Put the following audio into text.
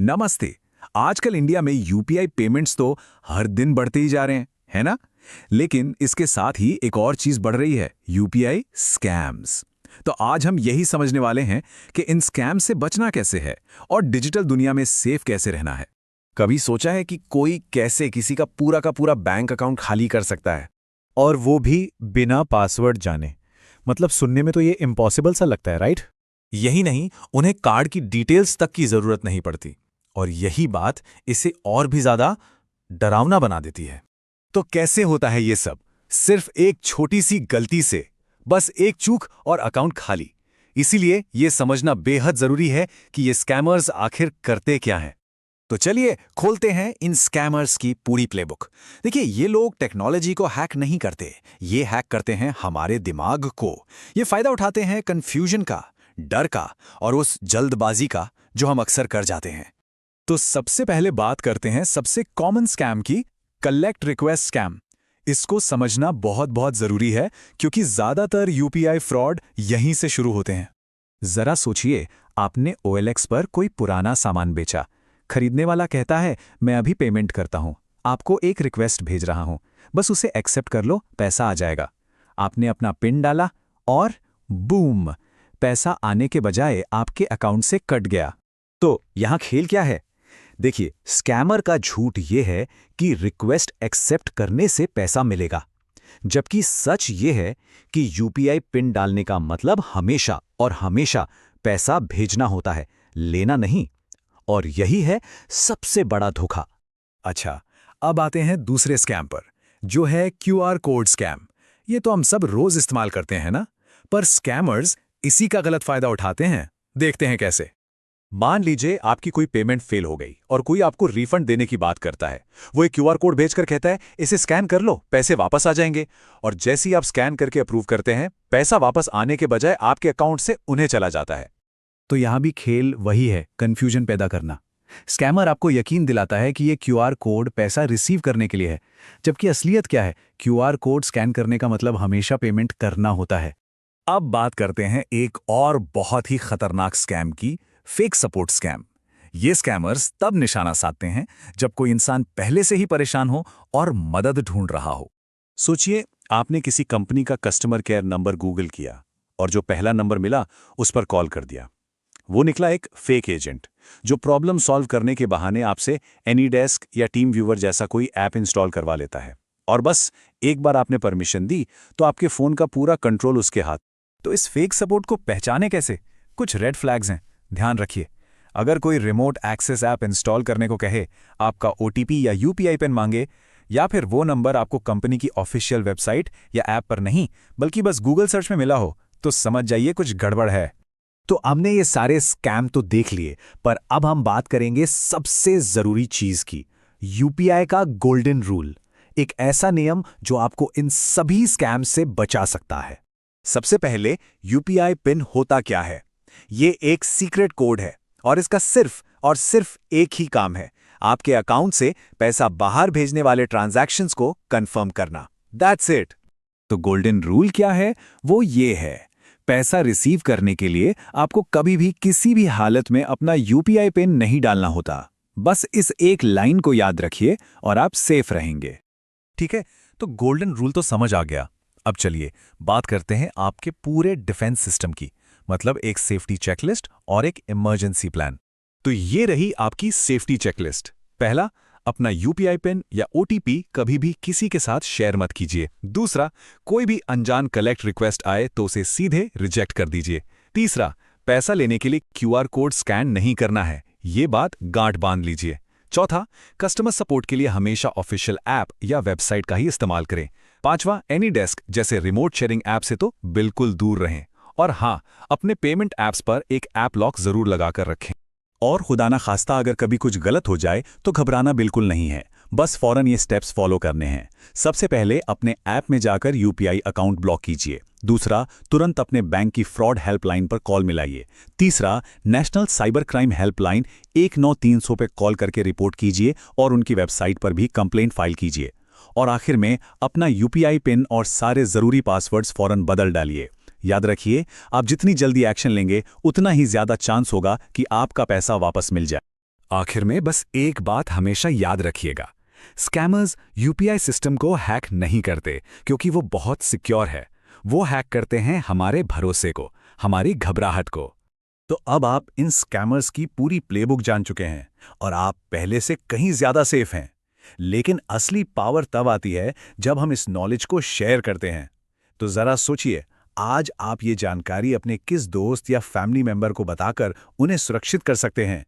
नमस्ते। आजकल इंडिया में यूपीआई पेमेंट्स तो हर दिन बढ़ते ही जा रहे हैं, है ना? लेकिन इसके साथ ही एक और चीज बढ़ रही है, यूपीआई स्कैम्स। तो आज हम यही समझने वाले हैं कि इन स्कैम से बचना कैसे है और डिजिटल दुनिया में सेफ कैसे रहना है। कभी सोचा है कि कोई कैसे किसी का पूरा बैंक अकाउंट खाली कर सकता है? और वो भी बिना पासवर्ड जाने। मतलब सुनने में तो ये इम्पॉसिबल सा लगता है, राइट? यही नहीं, उन्हें कार्ड की डिटेल्स तक की जरूरत नहीं पड़ती। और यही बात इसे और भी ज्यादा डरावना बना देती है। तो कैसे होता है ये सब? सिर्फ एक छोटी सी गलती से, बस एक चूक और अकाउंट खाली। इसीलिए ये समझना बेहद जरूरी है कि ये स्कैमर्स आखिर करते क्या हैं। तो चलिए खोलते हैं इन स्कैमर्स की पूरी प्लेबुक। देखिए, ये लोग टेक्नोलॉजी को हैक नहीं करते, ये हैक करते हैं हमारे दिमाग को। ये फायदा उठाते हैं कंफ्यूजन का, डर का और उस जल्दबाजी का जो हम अक्सर कर जाते हैं। तो सबसे पहले बात करते हैं सबसे कॉमन स्कैम की, कलेक्ट रिक्वेस्ट स्कैम। इसको समझना बहुत बहुत जरूरी है क्योंकि ज्यादातर यूपीआई फ्रॉड यहीं से शुरू होते हैं। जरा सोचिए, आपने OLX पर कोई पुराना सामान बेचा। खरीदने वाला कहता है, मैं अभी पेमेंट करता हूं, आपको एक रिक्वेस्ट भेज रहा हूं, बस उसे एक्सेप्ट कर लो, पैसा आ जाएगा। आपने अपना पिन डाला और बूम, पैसा आने के बजाय आपके अकाउंट से कट गया। तो यहां खेल क्या है? देखिए, स्कैमर का झूठ ये है कि रिक्वेस्ट एक्सेप्ट करने से पैसा मिलेगा, जबकि सच ये है कि यूपीआई पिन डालने का मतलब हमेशा और हमेशा पैसा भेजना होता है, लेना नहीं। और यही है सबसे बड़ा धोखा। अच्छा, अब आते हैं दूसरे स्कैम पर, जो है QR कोड स्कैम। ये तो हम सब रोज इस्तेमाल करते हैं ना, पर स्कैमर्स इसी का गलत फायदा उठाते हैं। देखते हैं कैसे। मान लीजिए आपकी कोई पेमेंट फेल हो गई और कोई आपको रिफंड देने की बात करता है। वो एक QR कोड भेजकर कहता है, इसे स्कैन कर लो, पैसे वापस आ जाएंगे। और जैसे ही आप स्कैन करके अप्रूव करते हैं, पैसा वापस आने के बजाय आपके अकाउंट से उन्हें चला जाता है। तो यहां भी खेल वही है, कंफ्यूजन पैदा करना। स्कैमर आपको यकीन दिलाता है कि ये QR कोड पैसा रिसीव करने के लिए है, जबकि असलियत क्या है? QR कोड स्कैन करने का मतलब हमेशा पेमेंट करना होता है। अब बात करते हैं एक और बहुत ही खतरनाक स्कैम की, फेक सपोर्ट स्कैम। ये स्कैमर्स तब निशाना साधते हैं जब कोई इंसान पहले से ही परेशान हो और मदद ढूंढ रहा हो। सोचिए, आपने किसी कंपनी का कस्टमर केयर नंबर गूगल किया और जो पहला नंबर मिला उस पर कॉल कर दिया। वो निकला एक फेक एजेंट जो प्रॉब्लम सॉल्व करने के बहाने आपसे एनीडेस्क या टीम व्यूअर जैसा कोई ऐप इंस्टॉल करवा लेता है। और बस एक बार आपने परमिशन दी तो आपके फोन का पूरा कंट्रोल उसके हाथ। तो इस फेक सपोर्ट को पहचाने कैसे? कुछ रेड फ्लैग्स हैं, ध्यान रखिए। अगर कोई रिमोट एक्सेस ऐप इंस्टॉल करने को कहे, आपका OTP या UPI पिन मांगे, या फिर वो नंबर आपको कंपनी की ऑफिशियल वेबसाइट या ऐप पर नहीं बल्कि बस गूगल सर्च में मिला हो, तो समझ जाइए कुछ गड़बड़ है। तो हमने ये सारे स्कैम तो देख लिए, पर अब हम बात करेंगे सबसे जरूरी चीज की, यूपीआई का गोल्डन रूल। एक ऐसा नियम जो आपको इन सभी स्कैम से बचा सकता है। सबसे पहले, यूपीआई पिन होता क्या है? ये एक सीक्रेट कोड है और इसका सिर्फ और सिर्फ एक ही काम है, आपके अकाउंट से पैसा बाहर भेजने वाले ट्रांजैक्शंस को कंफर्म करना। That's it. तो गोल्डन रूल क्या है? वो ये है, पैसा रिसीव करने के लिए आपको कभी भी किसी भी हालत में अपना यूपीआई पिन नहीं डालना होता। बस इस एक लाइन को याद रखिए और आप सेफ रहेंगे। ठीक है, तो गोल्डन रूल तो समझ आ गया। अब चलिए बात करते हैं आपके पूरे डिफेंस सिस्टम की, मतलब एक सेफ्टी चेकलिस्ट और एक इमरजेंसी प्लान। तो ये रही आपकी सेफ्टी चेकलिस्ट। पहला, अपना यूपीआई पिन या OTP कभी भी किसी के साथ शेयर मत कीजिए। दूसरा, कोई भी अनजान कलेक्ट रिक्वेस्ट आए तो उसे सीधे रिजेक्ट कर दीजिए। तीसरा, पैसा लेने के लिए QR कोड स्कैन नहीं करना है, ये बात गांठ बांध लीजिए। चौथा, कस्टमर सपोर्ट के लिए हमेशा ऑफिशियल ऐप या वेबसाइट का ही इस्तेमाल करें। पांचवा, एनीडेस्क जैसे रिमोट शेयरिंग ऐप से तो बिल्कुल दूर रहें। और हाँ, अपने पेमेंट ऐप्स पर एक ऐप लॉक जरूर लगाकर रखें। और खुदा ना खास्ता अगर कभी कुछ गलत हो जाए तो घबराना बिल्कुल नहीं है, बस फौरन ये स्टेप्स फॉलो करने हैं। सबसे पहले अपने ऐप में जाकर यूपीआई अकाउंट ब्लॉक कीजिए। दूसरा, तुरंत अपने बैंक की फ्रॉड हेल्पलाइन पर कॉल मिलाइए। तीसरा, नेशनल साइबर क्राइम हेल्पलाइन 19300 पे कॉल करके रिपोर्ट कीजिए और उनकी वेबसाइट पर भी कंप्लेंट फाइल कीजिए। और आखिर में अपना यूपीआई पिन और सारे जरूरी पासवर्ड्स फौरन बदल डालिए। याद रखिए, आप जितनी जल्दी एक्शन लेंगे उतना ही ज्यादा चांस होगा कि आपका पैसा वापस मिल जाए। आखिर में बस एक बात हमेशा याद रखिएगा, स्कैमर्स यूपीआई सिस्टम को हैक नहीं करते क्योंकि वो बहुत सिक्योर है। वो हैक करते हैं हमारे भरोसे को, हमारी घबराहट को। तो अब आप इन स्कैमर्स की पूरी प्लेबुक जान चुके हैं और आप पहले से कहीं ज्यादा सेफ हैं। लेकिन असली पावर तब आती है जब हम इस नॉलेज को शेयर करते हैं। तो जरा सोचिए, आज आप ये जानकारी अपने किस दोस्त या फैमिली मेंबर को बताकर उन्हें सुरक्षित कर सकते हैं।